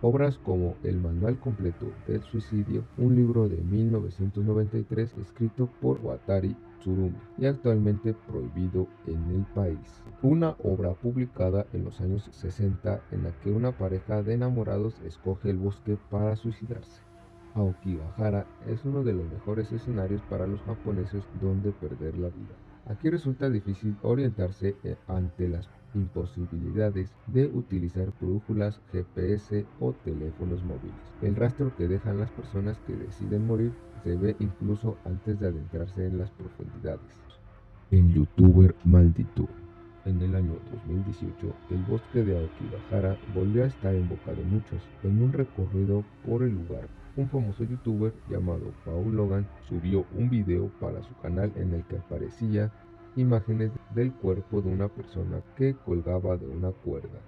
Obras como El Manual Completo del Suicidio, un libro de 1993 escrito por Wataru Tsurumi y actualmente prohibido en el país. Una obra publicada en los años 60 en la que una pareja de enamorados escoge el bosque para suicidarse. Aokigahara es uno de los mejores escenarios para los japoneses donde perder la vida. Aquí resulta difícil orientarse ante las imposibilidades de utilizar brújulas, GPS o teléfonos móviles. El rastro que dejan las personas que deciden morir se ve incluso antes de adentrarse en las profundidades. El youtuber maldito. En el año 2018, el bosque de Aokigahara volvió a estar en boca de muchos. En un recorrido por el lugar, un famoso youtuber llamado Paul Logan subió un video para su canal en el que aparecía imágenes del cuerpo de una persona que colgaba de una cuerda.